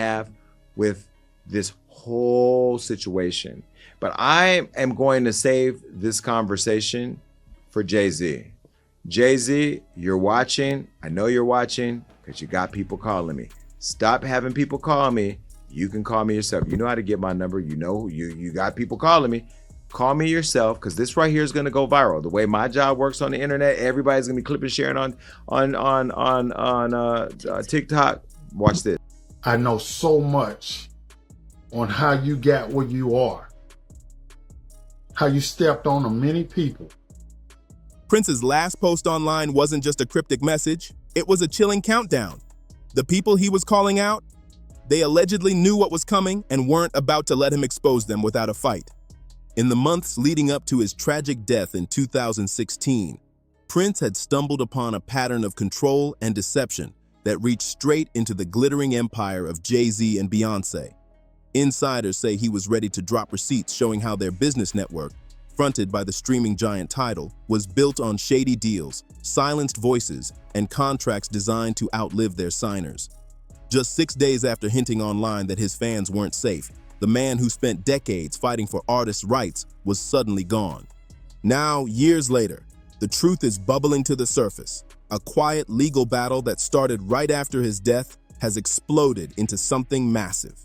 have with this whole situation. But I am going to save this conversation for Jay-Z. Jay-Z, you're watching. I know you're watching because you got people calling me. Stop having people call me. You can call me yourself. You know how to get my number. You know, you got people calling me. Call me yourself, because this right here is going to go viral. The way my job works on the internet, everybody's going to be clipping, sharing on TikTok. Watch this. I know so much on how you got where you are, how you stepped on many people. Prince's last post online wasn't just a cryptic message, it was a chilling countdown. The people he was calling out, they allegedly knew what was coming and weren't about to let him expose them without a fight. In the months leading up to his tragic death in 2016, Prince had stumbled upon a pattern of control and deception that reached straight into the glittering empire of Jay-Z and Beyoncé. Insiders say he was ready to drop receipts showing how their business network, fronted by the streaming giant Tidal, was built on shady deals, silenced voices, and contracts designed to outlive their signers. Just 6 days after hinting online that his fans weren't safe, the man who spent decades fighting for artists' rights was suddenly gone. Now, years later, the truth is bubbling to the surface. A quiet legal battle that started right after his death has exploded into something massive.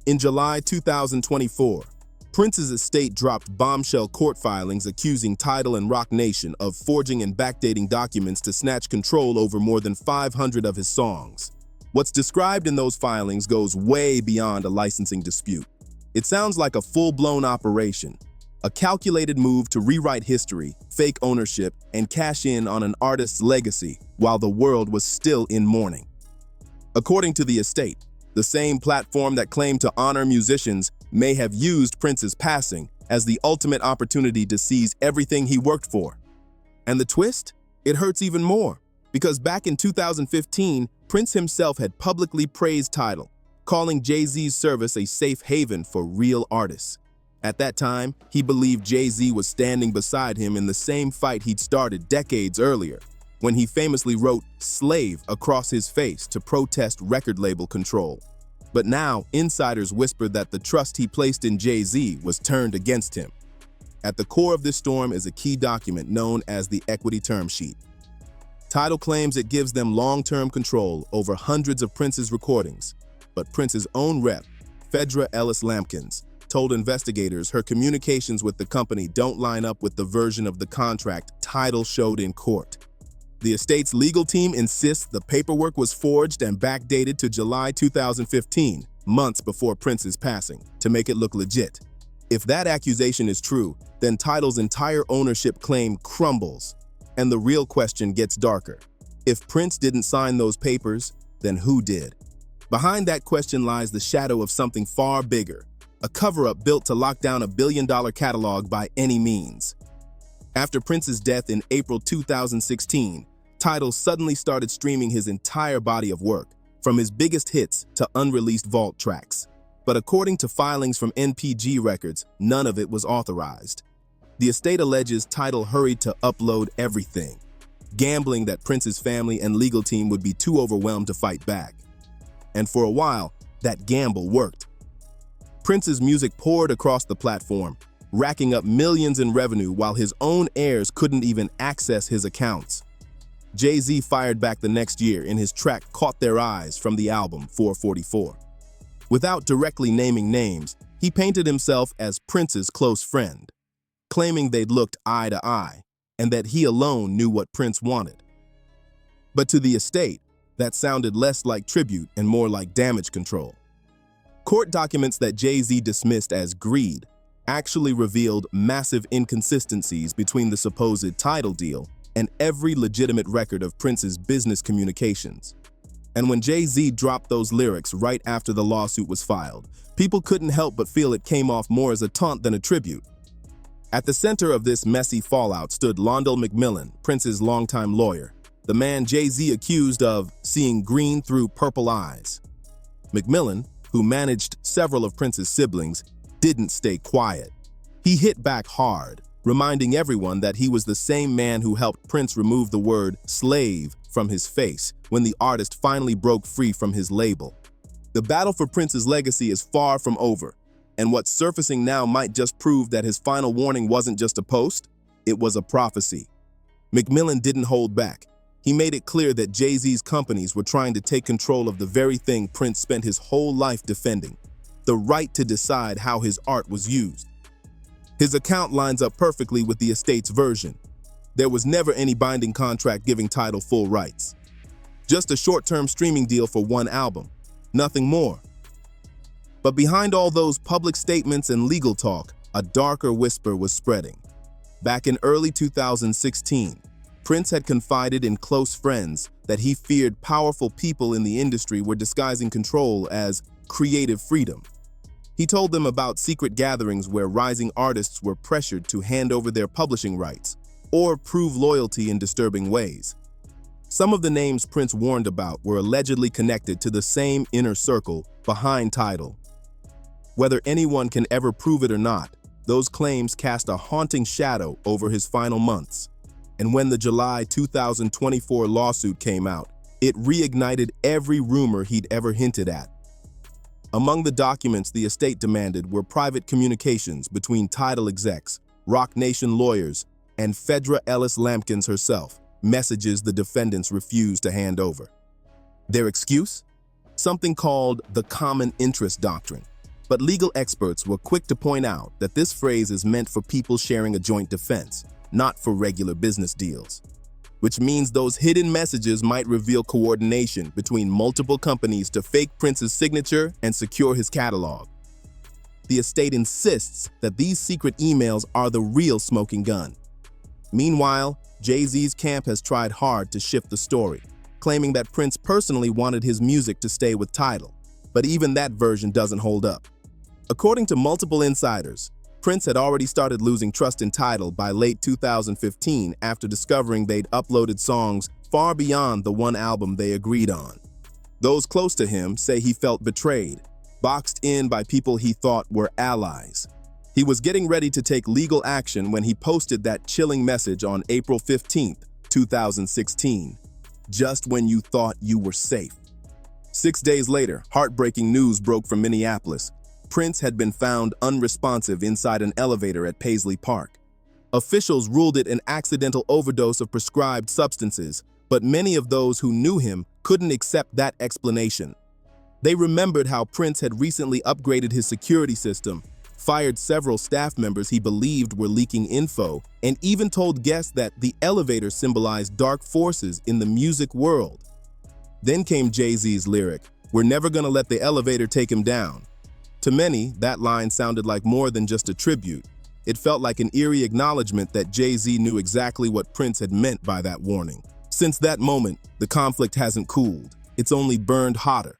In July 2024, Prince's estate dropped bombshell court filings accusing Tidal and Roc Nation of forging and backdating documents to snatch control over more than 500 of his songs. What's described in those filings goes way beyond a licensing dispute. It sounds like a full-blown operation, a calculated move to rewrite history, fake ownership, and cash in on an artist's legacy while the world was still in mourning. According to the estate, the same platform that claimed to honor musicians may have used Prince's passing as the ultimate opportunity to seize everything he worked for. And the twist? It hurts even more, because back in 2015, Prince himself had publicly praised Tidal, calling Jay-Z's service a safe haven for real artists. At that time, he believed Jay-Z was standing beside him in the same fight he'd started decades earlier, when he famously wrote "slave" across his face to protest record label control. But now, insiders whispered that the trust he placed in Jay-Z was turned against him. At the core of this storm is a key document known as the equity term sheet. Tidal claims it gives them long-term control over hundreds of Prince's recordings, but Prince's own rep, Phaedra Ellis-Lampkins, told investigators her communications with the company don't line up with the version of the contract Tidal showed in court. The estate's legal team insists the paperwork was forged and backdated to July 2015, months before Prince's passing, to make it look legit. If that accusation is true, then Tidal's entire ownership claim crumbles. And the real question gets darker. If Prince didn't sign those papers, then who did? Behind that question lies the shadow of something far bigger, a cover-up built to lock down $1 billion catalog by any means. After Prince's death in April 2016, Tidal suddenly started streaming his entire body of work, from his biggest hits to unreleased vault tracks. But according to filings from NPG Records, none of it was authorized. The estate alleges Tidal hurried to upload everything, gambling that Prince's family and legal team would be too overwhelmed to fight back. And for a while, that gamble worked. Prince's music poured across the platform, racking up millions in revenue while his own heirs couldn't even access his accounts. Jay-Z fired back the next year in his track Caught Their Eyes from the album 444. Without directly naming names, he painted himself as Prince's close friend, claiming they'd looked eye to eye and that he alone knew what Prince wanted. But to the estate, that sounded less like tribute and more like damage control. Court documents that Jay-Z dismissed as greed actually revealed massive inconsistencies between the supposed Tidal deal and every legitimate record of Prince's business communications. And when Jay-Z dropped those lyrics right after the lawsuit was filed, people couldn't help but feel it came off more as a taunt than a tribute. At the center of this messy fallout stood Londell McMillan, Prince's longtime lawyer, the man Jay-Z accused of seeing green through purple eyes. McMillan, who managed several of Prince's siblings, didn't stay quiet. He hit back hard, reminding everyone that he was the same man who helped Prince remove the word "slave" from his face when the artist finally broke free from his label. The battle for Prince's legacy is far from over, and what's surfacing now might just prove that his final warning wasn't just a post, it was a prophecy. McMillan didn't hold back. He made it clear that Jay-Z's companies were trying to take control of the very thing Prince spent his whole life defending, the right to decide how his art was used. His account lines up perfectly with the estate's version. There was never any binding contract giving Tidal full rights. Just a short-term streaming deal for one album, nothing more. But behind all those public statements and legal talk, a darker whisper was spreading. Back in early 2016, Prince had confided in close friends that he feared powerful people in the industry were disguising control as creative freedom. He told them about secret gatherings where rising artists were pressured to hand over their publishing rights or prove loyalty in disturbing ways. Some of the names Prince warned about were allegedly connected to the same inner circle behind Tidal. Whether anyone can ever prove it or not, those claims cast a haunting shadow over his final months. And when the July 2024 lawsuit came out, it reignited every rumor he'd ever hinted at. Among the documents the estate demanded were private communications between Tidal execs, Roc Nation lawyers, and Phaedra Ellis Lampkins herself, messages the defendants refused to hand over. Their excuse? Something called the common interest doctrine. But legal experts were quick to point out that this phrase is meant for people sharing a joint defense, not for regular business deals. Which means those hidden messages might reveal coordination between multiple companies to fake Prince's signature and secure his catalog. The estate insists that these secret emails are the real smoking gun. Meanwhile, Jay-Z's camp has tried hard to shift the story, claiming that Prince personally wanted his music to stay with Tidal, but even that version doesn't hold up. According to multiple insiders, Prince had already started losing trust in Tidal by late 2015 after discovering they'd uploaded songs far beyond the one album they agreed on. Those close to him say he felt betrayed, boxed in by people he thought were allies. He was getting ready to take legal action when he posted that chilling message on April 15, 2016. Just when you thought you were safe. 6 days later, heartbreaking news broke from Minneapolis. Prince had been found unresponsive inside an elevator at Paisley Park. Officials ruled it an accidental overdose of prescribed substances, but many of those who knew him couldn't accept that explanation. They remembered how Prince had recently upgraded his security system, fired several staff members he believed were leaking info, and even told guests that the elevator symbolized dark forces in the music world. Then came Jay-Z's lyric, "We're never gonna let the elevator take him down." To many, that line sounded like more than just a tribute. It felt like an eerie acknowledgement that Jay-Z knew exactly what Prince had meant by that warning. Since that moment, the conflict hasn't cooled. It's only burned hotter.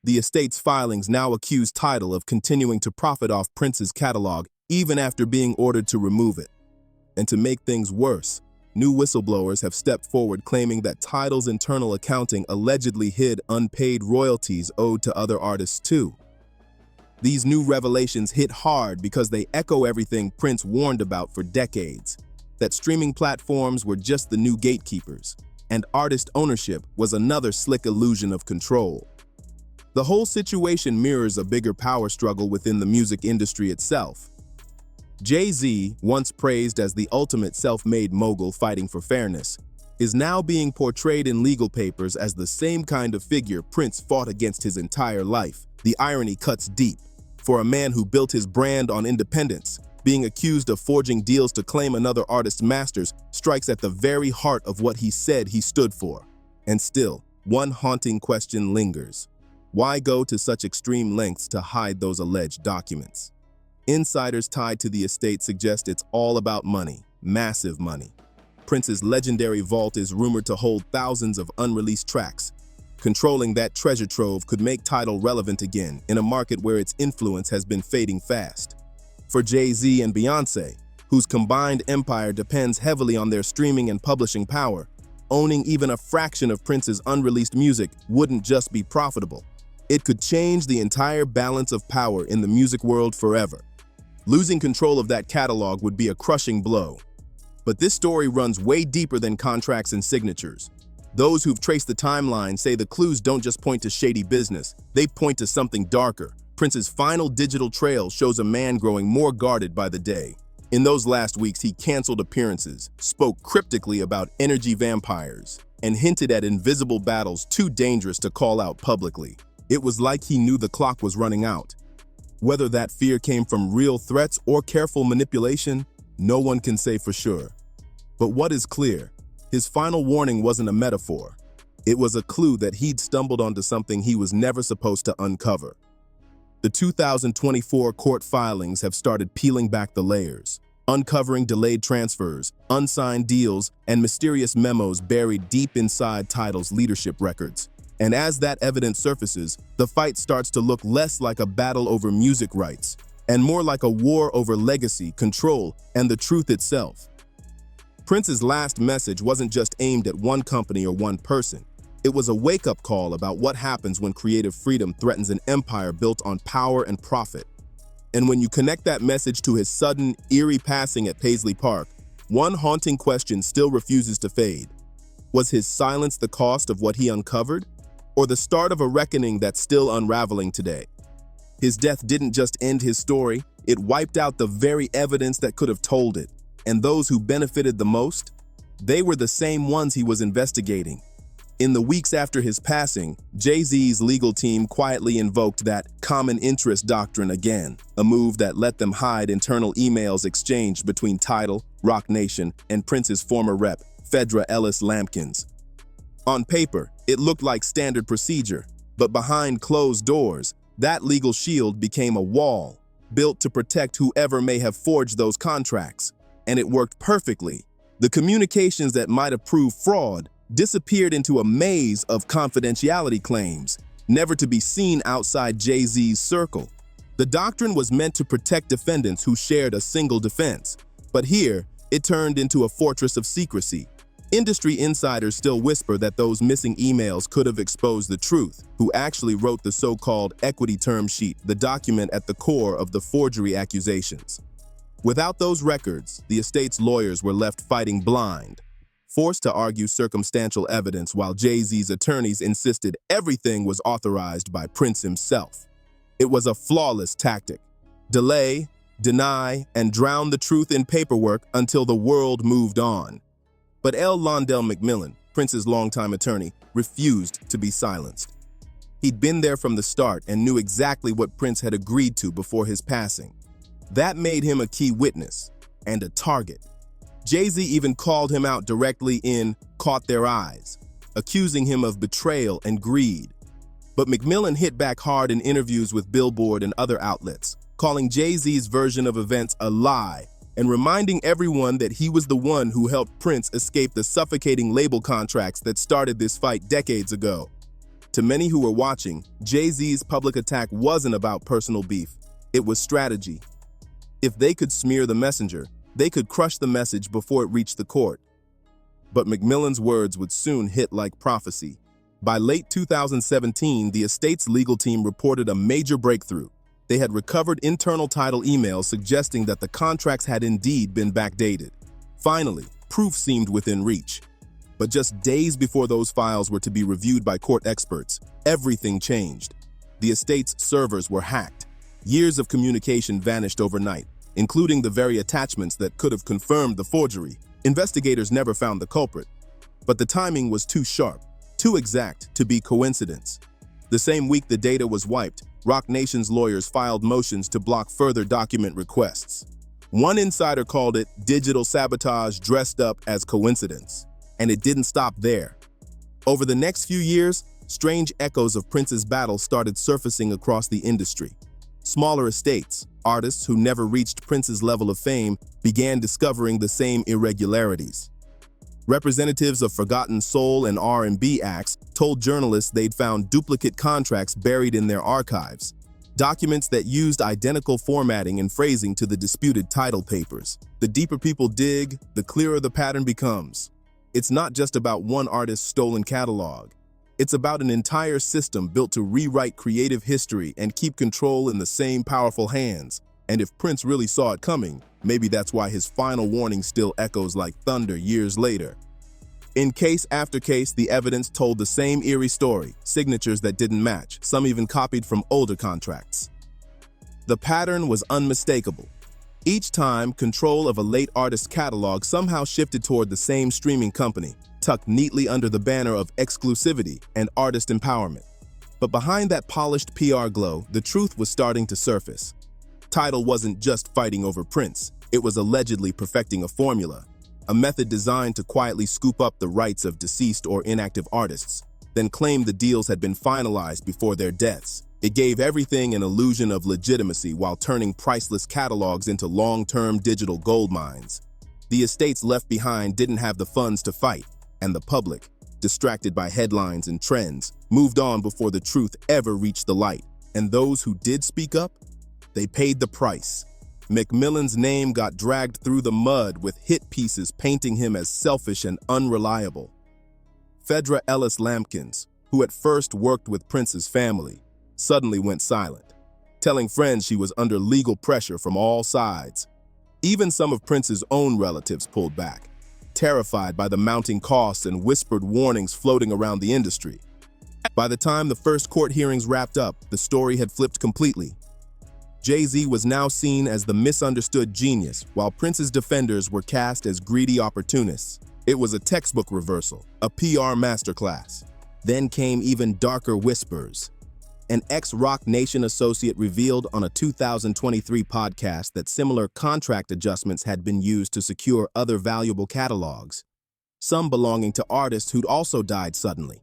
The estate's filings now accuse Tidal of continuing to profit off Prince's catalog even after being ordered to remove it. And to make things worse, new whistleblowers have stepped forward claiming that Tidal's internal accounting allegedly hid unpaid royalties owed to other artists too. These new revelations hit hard because they echo everything Prince warned about for decades, that streaming platforms were just the new gatekeepers, and artist ownership was another slick illusion of control. The whole situation mirrors a bigger power struggle within the music industry itself. Jay-Z, once praised as the ultimate self-made mogul fighting for fairness, is now being portrayed in legal papers as the same kind of figure Prince fought against his entire life. The irony cuts deep. For a man who built his brand on independence, being accused of forging deals to claim another artist's masters strikes at the very heart of what he said he stood for. And still, one haunting question lingers. Why go to such extreme lengths to hide those alleged documents? Insiders tied to the estate suggest it's all about money, massive money. Prince's legendary vault is rumored to hold thousands of unreleased tracks. Controlling that treasure trove could make Tidal relevant again in a market where its influence has been fading fast. For Jay-Z and Beyoncé, whose combined empire depends heavily on their streaming and publishing power, owning even a fraction of Prince's unreleased music wouldn't just be profitable. It could change the entire balance of power in the music world forever. Losing control of that catalog would be a crushing blow. But this story runs way deeper than contracts and signatures. Those who've traced the timeline say the clues don't just point to shady business, they point to something darker. Prince's final digital trail shows a man growing more guarded by the day. In those last weeks, he canceled appearances, spoke cryptically about energy vampires, and hinted at invisible battles too dangerous to call out publicly. It was like he knew the clock was running out. Whether that fear came from real threats or careful manipulation, no one can say for sure. But what is clear? His final warning wasn't a metaphor. It was a clue that he'd stumbled onto something he was never supposed to uncover. The 2024 court filings have started peeling back the layers, uncovering delayed transfers, unsigned deals, and mysterious memos buried deep inside Tidal's leadership records. And as that evidence surfaces, the fight starts to look less like a battle over music rights, and more like a war over legacy, control, and the truth itself. Prince's last message wasn't just aimed at one company or one person. It was a wake-up call about what happens when creative freedom threatens an empire built on power and profit. And when you connect that message to his sudden, eerie passing at Paisley Park, one haunting question still refuses to fade. Was his silence the cost of what he uncovered, or the start of a reckoning that's still unraveling today? His death didn't just end his story, it wiped out the very evidence that could have told it. And those who benefited the most? They were the same ones he was investigating. In the weeks after his passing, Jay-Z's legal team quietly invoked that common interest doctrine again, a move that let them hide internal emails exchanged between Tidal, Roc Nation, and Prince's former rep, Phaedra Ellis Lampkins. On paper, it looked like standard procedure, but behind closed doors, that legal shield became a wall, built to protect whoever may have forged those contracts. And it worked perfectly. The communications that might have proved fraud disappeared into a maze of confidentiality claims, never to be seen outside Jay-Z's circle. The doctrine was meant to protect defendants who shared a single defense, but here, it turned into a fortress of secrecy. Industry insiders still whisper that those missing emails could have exposed the truth, who actually wrote the so-called equity term sheet, the document at the core of the forgery accusations. Without those records, the estate's lawyers were left fighting blind, forced to argue circumstantial evidence while Jay-Z's attorneys insisted everything was authorized by Prince himself. It was a flawless tactic. Delay, deny, and drown the truth in paperwork until the world moved on. But L. Londell McMillan, Prince's longtime attorney, refused to be silenced. He'd been there from the start and knew exactly what Prince had agreed to before his passing. That made him a key witness and a target. Jay-Z even called him out directly in Caught Their Eyes, accusing him of betrayal and greed. But McMillan hit back hard in interviews with Billboard and other outlets, calling Jay-Z's version of events a lie and reminding everyone that he was the one who helped Prince escape the suffocating label contracts that started this fight decades ago. To many who were watching, Jay-Z's public attack wasn't about personal beef, it was strategy. If they could smear the messenger, they could crush the message before it reached the court. But McMillan's words would soon hit like prophecy. By late 2017, the estate's legal team reported a major breakthrough. They had recovered internal Tidal emails suggesting that the contracts had indeed been backdated. Finally, proof seemed within reach. But just days before those files were to be reviewed by court experts, everything changed. The estate's servers were hacked. Years of communication vanished overnight, including the very attachments that could have confirmed the forgery. Investigators never found the culprit. But the timing was too sharp, too exact to be coincidence. The same week the data was wiped, Roc Nation's lawyers filed motions to block further document requests. One insider called it digital sabotage dressed up as coincidence. And it didn't stop there. Over the next few years, strange echoes of Prince's battle started surfacing across the industry. Smaller estates, artists who never reached Prince's level of fame, began discovering the same irregularities. Representatives of forgotten soul and R&B acts told journalists they'd found duplicate contracts buried in their archives, documents that used identical formatting and phrasing to the disputed title papers. The deeper people dig, the clearer the pattern becomes. It's not just about one artist's stolen catalog. It's about an entire system built to rewrite creative history and keep control in the same powerful hands. And if Prince really saw it coming, maybe that's why his final warning still echoes like thunder years later. In case after case, the evidence told the same eerie story, signatures that didn't match, some even copied from older contracts. The pattern was unmistakable. Each time, control of a late artist's catalog somehow shifted toward the same streaming company, tucked neatly under the banner of exclusivity and artist empowerment. But behind that polished PR glow, the truth was starting to surface. Tidal wasn't just fighting over Prince, it was allegedly perfecting a formula, a method designed to quietly scoop up the rights of deceased or inactive artists, then claim the deals had been finalized before their deaths. It gave everything an illusion of legitimacy while turning priceless catalogs into long-term digital gold mines. The estates left behind didn't have the funds to fight, and the public, distracted by headlines and trends, moved on before the truth ever reached the light. And those who did speak up, they paid the price. Macmillan's name got dragged through the mud with hit pieces painting him as selfish and unreliable. Phaedra Ellis Lampkins, who at first worked with Prince's family, suddenly went silent, telling friends she was under legal pressure from all sides. Even some of Prince's own relatives pulled back, terrified by the mounting costs and whispered warnings floating around the industry. By the time the first court hearings wrapped up, the story had flipped completely. Jay-Z was now seen as the misunderstood genius, while Prince's defenders were cast as greedy opportunists. It was a textbook reversal, a PR masterclass. Then came even darker whispers. An ex-Rock Nation associate revealed on a 2023 podcast that similar contract adjustments had been used to secure other valuable catalogs, some belonging to artists who'd also died suddenly.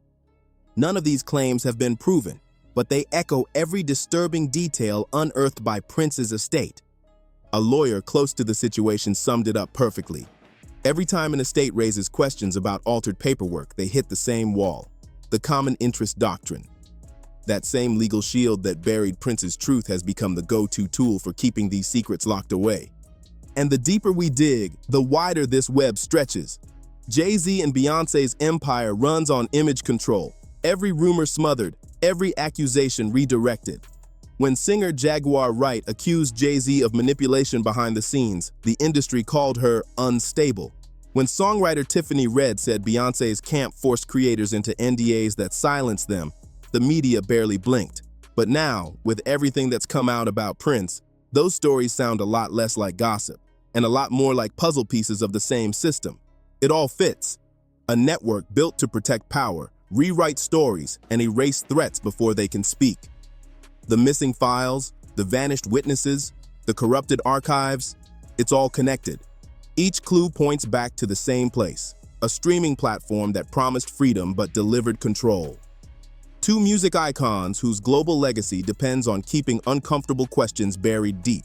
None of these claims have been proven, but they echo every disturbing detail unearthed by Prince's estate. A lawyer close to the situation summed it up perfectly. Every time an estate raises questions about altered paperwork, they hit the same wall: the common interest doctrine. That same legal shield that buried Prince's truth has become the go-to tool for keeping these secrets locked away. And the deeper we dig, the wider this web stretches. Jay-Z and Beyoncé's empire runs on image control, every rumor smothered, every accusation redirected. When singer Jaguar Wright accused Jay-Z of manipulation behind the scenes, the industry called her unstable. When songwriter Tiffany Red said Beyoncé's camp forced creators into NDAs that silenced them, the media barely blinked. But now, with everything that's come out about Prince, those stories sound a lot less like gossip, and a lot more like puzzle pieces of the same system. It all fits. A network built to protect power, rewrite stories, and erase threats before they can speak. The missing files, the vanished witnesses, the corrupted archives, it's all connected. Each clue points back to the same place, a streaming platform that promised freedom but delivered control. Two music icons whose global legacy depends on keeping uncomfortable questions buried deep.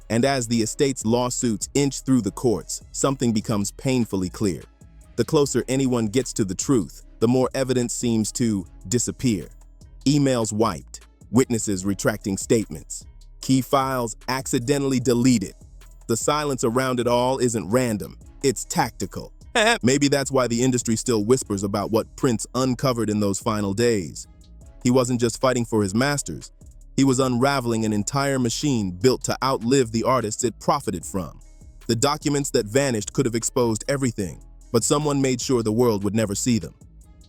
And as the estate's lawsuits inch through the courts, something becomes painfully clear. The closer anyone gets to the truth, the more evidence seems to disappear. Emails wiped, witnesses retracting statements, key files accidentally deleted. The silence around it all isn't random, it's tactical. Maybe that's why the industry still whispers about what Prince uncovered in those final days. He wasn't just fighting for his masters, he was unraveling an entire machine built to outlive the artists it profited from. The documents that vanished could have exposed everything, but someone made sure the world would never see them.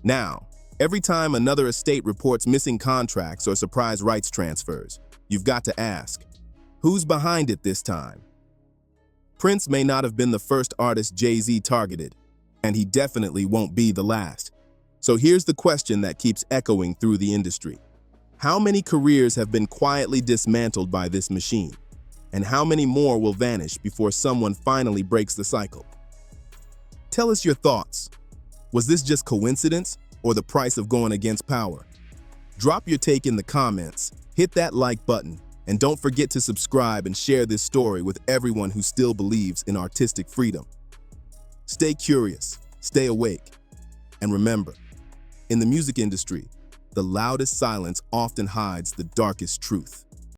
Now, every time another estate reports missing contracts or surprise rights transfers, you've got to ask, who's behind it this time? Prince may not have been the first artist Jay-Z targeted, and he definitely won't be the last. So here's the question that keeps echoing through the industry. How many careers have been quietly dismantled by this machine? And how many more will vanish before someone finally breaks the cycle? Tell us your thoughts. Was this just coincidence or the price of going against power? Drop your take in the comments, hit that like button, and don't forget to subscribe and share this story with everyone who still believes in artistic freedom. Stay curious, stay awake, and remember, in the music industry, the loudest silence often hides the darkest truth.